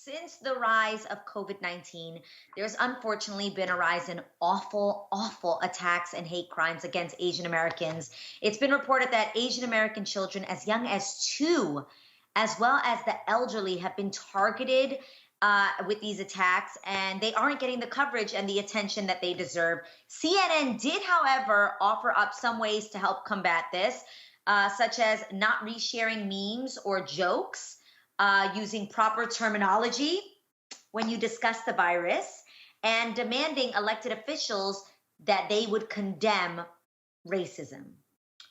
Since the rise of COVID-19, there's unfortunately been a rise in awful, awful attacks and hate crimes against Asian Americans. It's been reported that Asian American children as young as 2, as well as the elderly, have been targeted with these attacks, and they aren't getting the coverage and the attention that they deserve. CNN did, however, offer up some ways to help combat this, such as not resharing memes or jokes, using proper terminology when you discuss the virus, and demanding elected officials that they would condemn racism.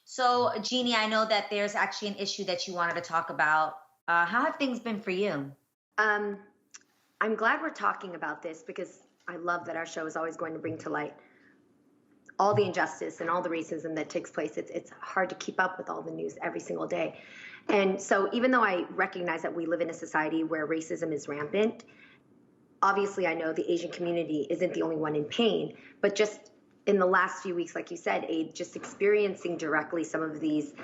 So, Jeannie, I know that there's actually an issue that you wanted to talk about. How have things been for you? I'm glad we're talking about this because I love that our show is always going to bring to light all the injustice and all the racism that takes place. It's hard to keep up with all the news every single day. And so even though I recognize that we live in a society where racism is rampant, obviously I know the Asian community isn't the only one in pain, but just in the last few weeks, like you said, Aid, just experiencing directly some of these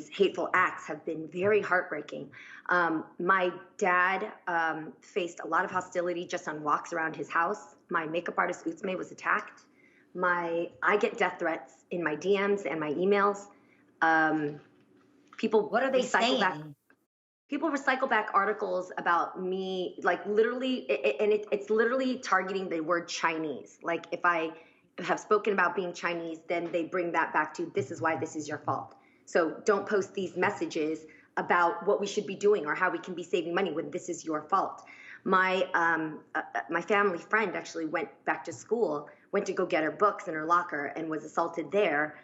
hateful acts have been very heartbreaking. My dad faced a lot of hostility just on walks around his house. My makeup artist, Utsme, was attacked. I get death threats in my DMs and my emails. People, what are they saying? People recycle back articles about me, like literally, and it's literally targeting the word Chinese. Like if I have spoken about being Chinese, then they bring that back to, this is why this is your fault. So don't post these messages about what we should be doing or how we can be saving money when this is your fault. My family friend actually went back to school, went to go get her books in her locker and was assaulted there,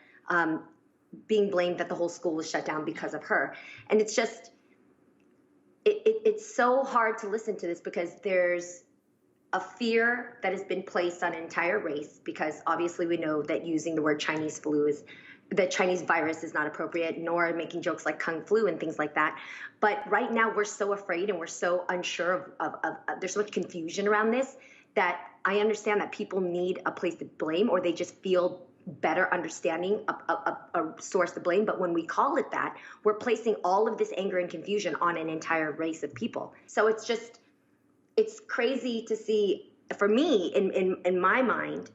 being blamed that the whole school was shut down because of her. And it's just, it's so hard to listen to this because there's a fear that has been placed on an entire race, because obviously we know that using the word Chinese flu the Chinese virus is not appropriate, nor making jokes like Kung flu and things like that. But right now we're so afraid and we're so unsure of there's so much confusion around this that I understand that people need a place to blame, or they just feel better understanding a source to blame. But when we call it that, we're placing all of this anger and confusion on an entire race of people. So it's crazy to see, for me, in my mind,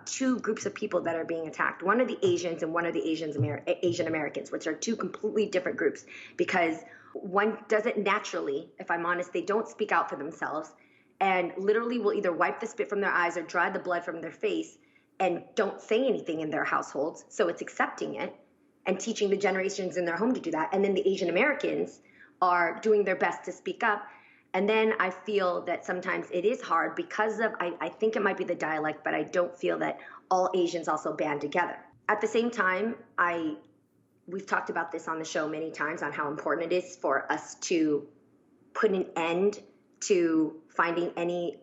2 groups of people that are being attacked. One are the Asians and one are the Asian Americans, which are 2 completely different groups, because one doesn't naturally, if I'm honest, they don't speak out for themselves and literally will either wipe the spit from their eyes or dry the blood from their face and don't say anything in their households. So it's accepting it and teaching the generations in their home to do that. And then the Asian Americans are doing their best to speak up. And then I feel that sometimes it is hard because of, I think it might be the dialect, but I don't feel that all Asians also band together. At the same time, we've talked about this on the show many times on how important it is for us to put an end to finding any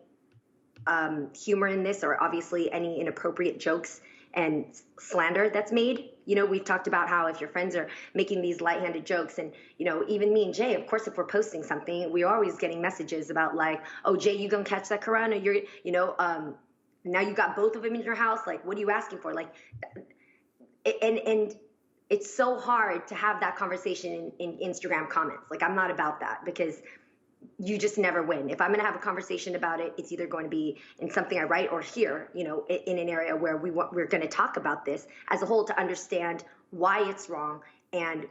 humor in this, or obviously any inappropriate jokes and slander that's made. You know, we've talked about how if your friends are making these lightheaded jokes, and, you know, even me and Jay, of course, if we're posting something, we're always getting messages about like, oh, Jay, you gonna catch that corona? You're, you know, now you got both of them in your house. Like, what are you asking for? Like, and it's so hard to have that conversation in Instagram comments. Like, I'm not about that, because you just never win. If I'm going to have a conversation about it, it's either going to be in something I write or here, you know, in an area where we're going to talk about this as a whole to understand why it's wrong and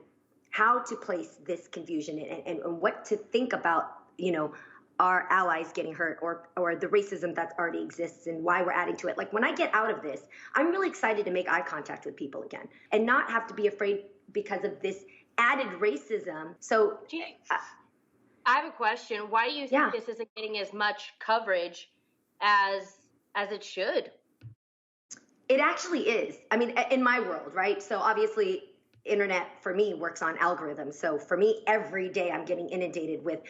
how to place this confusion and what to think about, you know, our allies getting hurt or the racism that already exists and why we're adding to it. Like, when I get out of this, I'm really excited to make eye contact with people again and not have to be afraid because of this added racism. So I have a question. Why do you think this isn't getting as much coverage as it should? It actually is. I mean, in my world, right? So obviously, internet for me works on algorithms. So for me, every day I'm getting inundated with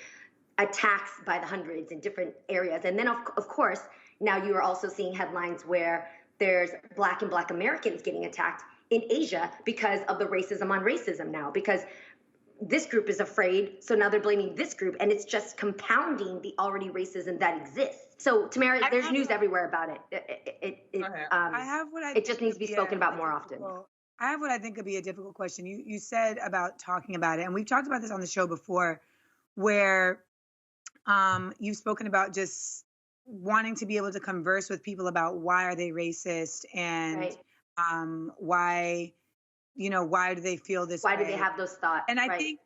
attacks by the hundreds in different areas. And then, of course, now you are also seeing headlines where there's Black and Black Americans getting attacked in Asia because of the racism on racism now, because this group is afraid, so now they're blaming this group, and it's just compounding the already racism that exists. So, Tamara, there's news everywhere about it. It just needs to be spoken about more often. I have what I think could be a difficult question. You said about talking about it, and we've talked about this on the show before, where You've spoken about just wanting to be able to converse with people about why are they racist and why, why do they feel this way? Why do they have those thoughts? And I think,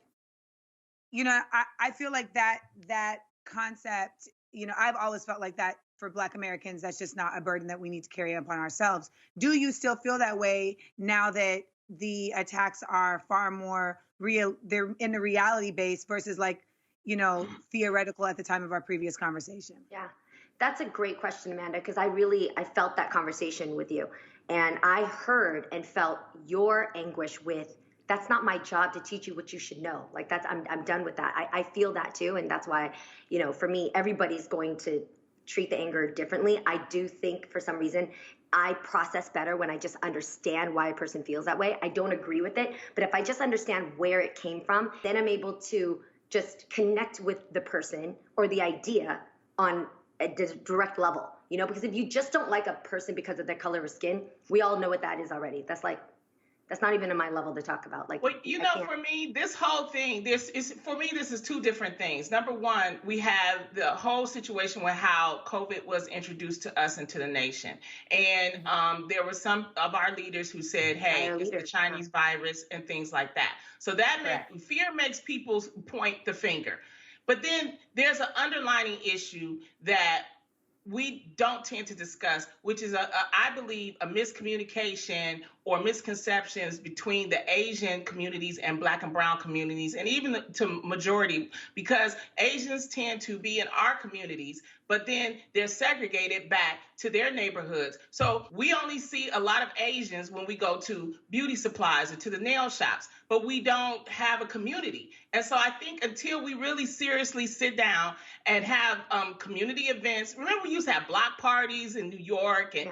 I feel like that concept, I've always felt like that for Black Americans, that's just not a burden that we need to carry upon ourselves. Do you still feel that way now that the attacks are far more real? They're in the reality base versus theoretical at the time of our previous conversation. Yeah, that's a great question, Amanda, because I felt that conversation with you, and I heard and felt your anguish with, that's not my job to teach you what you should know. Like I'm done with that. I feel that too. And that's why, for me, everybody's going to treat the anger differently. I do think for some reason I process better when I just understand why a person feels that way. I don't agree with it, but if I just understand where it came from, then I'm able to just connect with the person or the idea on a direct level, because if you just don't like a person because of their color of skin, we all know what that is already. That's not even in my level to talk about. Well, for me, this whole thing, this is two different things. Number one, we have the whole situation with how COVID was introduced to us and to the nation. And there were some of our leaders who said, hey, it's the Chinese virus and things like that. So fear makes people point the finger. But then there's an underlying issue that we don't tend to discuss, which is, I believe, a miscommunication or misconceptions between the Asian communities and Black and brown communities, and even to majority, because Asians tend to be in our communities, but then they're segregated back to their neighborhoods. So we only see a lot of Asians when we go to beauty supplies or to the nail shops, but we don't have a community. And so I think until we really seriously sit down and have community events, remember we used to have block parties in New York, and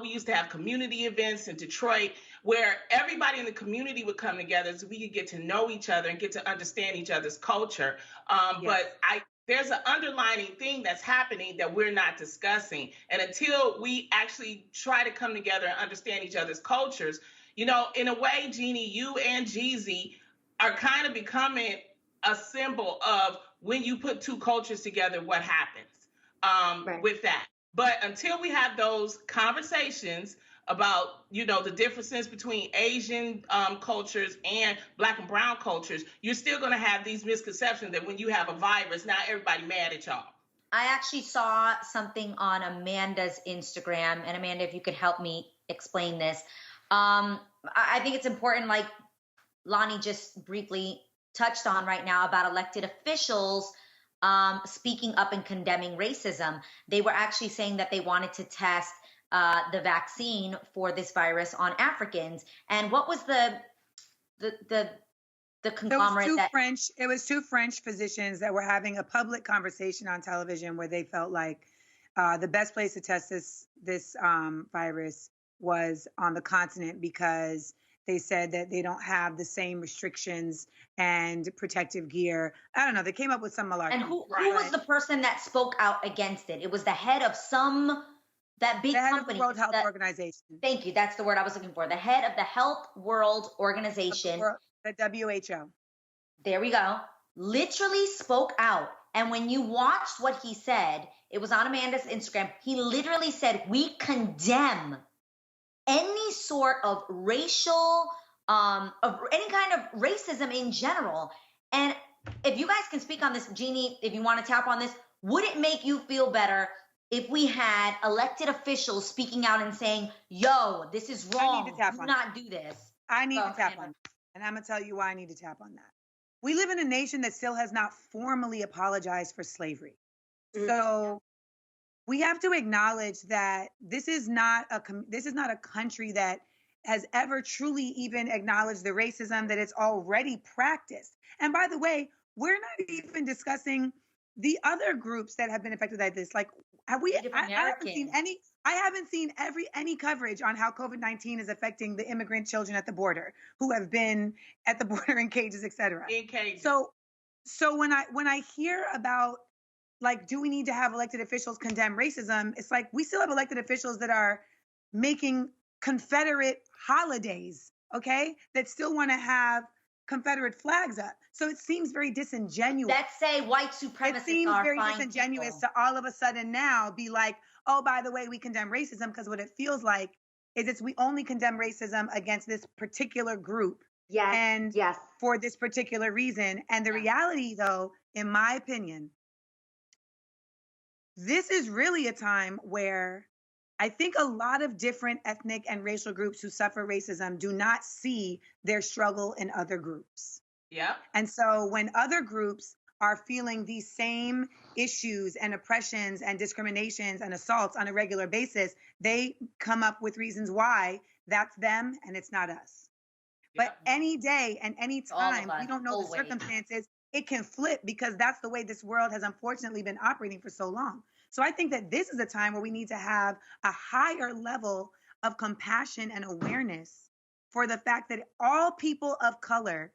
we used to have community events in Detroit where everybody in the community would come together so we could get to know each other and get to understand each other's culture. But there's an underlying thing that's happening that we're not discussing. And until we actually try to come together and understand each other's cultures, in a way, Jeannie, you and Jeezy are kind of becoming a symbol of when you put two cultures together, what happens with that. But until we have those conversations about, the differences between Asian cultures and Black and brown cultures, you're still going to have these misconceptions that when you have a virus, now everybody mad at y'all. I actually saw something on Amanda's Instagram, and Amanda, if you could help me explain this. I think it's important, like Lonnie just briefly touched on right now, about elected officials speaking up and condemning racism. They were actually saying that they wanted to test the vaccine for this virus on Africans. And what was the conglomerate it was two French physicians that were having a public conversation on television where they felt like the best place to test this virus was on the continent, because they said that they don't have the same restrictions and protective gear. I don't know. They came up with some malarkey. And who was the person that spoke out against it? It was the head of that big company. The World Health Organization. Thank you. That's the word I was looking for. The head of the Health World Organization. The WHO. There we go. Literally spoke out. And when you watched what he said, it was on Amanda's Instagram. He literally said, we condemn any sort of racial, of any kind of racism in general. And if you guys can speak on this, Jeannie, if you want to tap on this, would it make you feel better if we had elected officials speaking out and saying, yo, this is wrong, do not do this? I need to tap on that. And I'm going to tell you why I need to tap on that. We live in a nation that still has not formally apologized for slavery. Mm-hmm. So we have to acknowledge that this is not a country that has ever truly even acknowledged the racism that it's already practiced. And by the way, we're not even discussing the other groups that have been affected by this. Like, I haven't seen any coverage on how COVID-19 is affecting the immigrant children at the border who have been at the border in cages, et cetera. In cages. So when I hear about, like, do we need to have elected officials condemn racism? It's like we still have elected officials that are making Confederate holidays, okay? That still want to have Confederate flags up. So it seems very disingenuous. Let's say white supremacists It seems are very fine disingenuous people. to all of a sudden now be like, oh, by the way, we condemn racism, because what it feels like is we only condemn racism against this particular group. Yes. And for this particular reason. And the reality, though, in my opinion, this is really a time where I think a lot of different ethnic and racial groups who suffer racism do not see their struggle in other groups. Yeah. And so when other groups are feeling these same issues and oppressions and discriminations and assaults on a regular basis, they come up with reasons why that's them and it's not us. Yeah. But any day and any time, we don't know the circumstances, it can flip, because that's the way this world has unfortunately been operating for so long. So I think that this is a time where we need to have a higher level of compassion and awareness for the fact that all people of color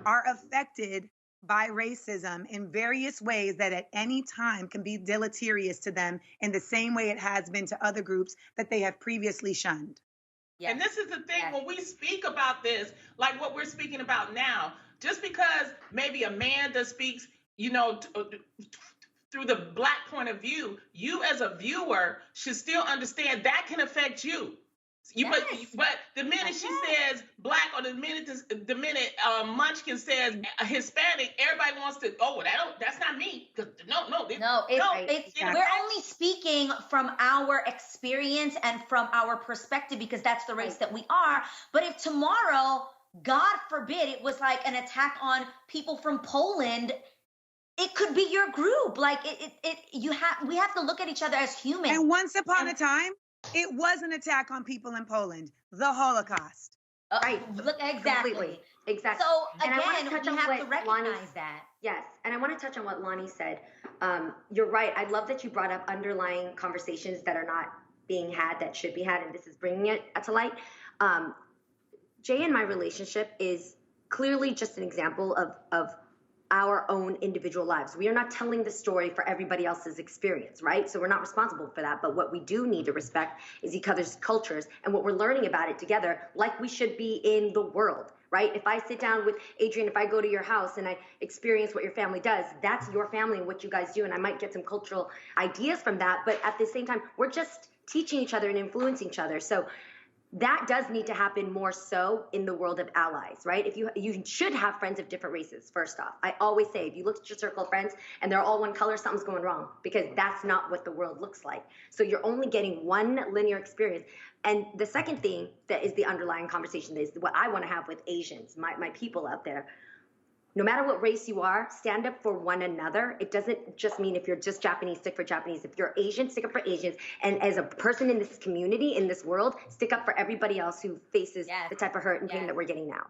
are affected by racism in various ways that at any time can be deleterious to them in the same way it has been to other groups that they have previously shunned. Yes. And this is the thing, when we speak about this, like what we're speaking about now, just because maybe Amanda speaks, through the Black point of view, you as a viewer should still understand that can affect you. But the minute she says Black, or the minute Munchkin says Hispanic, everybody wants to, that's not me. We're only speaking from our experience and from our perspective, because that's the race that we are. But if tomorrow, God forbid, it was like an attack on people from Poland, it could be your group. Like we have to look at each other as humans. And once upon a time, it was an attack on people in Poland, the Holocaust. Right. Exactly. Completely. Exactly. So and again, we have to recognize that. Yes. And I want to touch on what Lonnie said. You're right. I love that you brought up underlying conversations that are not being had, that should be had, and this is bringing it to light. Jay and my relationship is clearly just an example of our own individual lives. We are not telling the story for everybody else's experience, right? So we're not responsible for that. But what we do need to respect is each other's cultures and what we're learning about it together, like we should be in the world, right? If I sit down with Adrian, if I go to your house and I experience what your family does, that's your family and what you guys do. And I might get some cultural ideas from that. But at the same time, we're just teaching each other and influencing each other. So that does need to happen more so in the world of allies, right? If you should have friends of different races, first off. I always say, if you look at your circle of friends and they're all one color, something's going wrong, because that's not what the world looks like. So you're only getting one linear experience. And the second thing that is the underlying conversation is what I want to have with Asians, my people out there. No matter what race you are, stand up for one another. It doesn't just mean if you're just Japanese, stick for Japanese. If you're Asian, stick up for Asians. And as a person in this community, in this world, stick up for everybody else who faces the type of hurt and pain that we're getting now.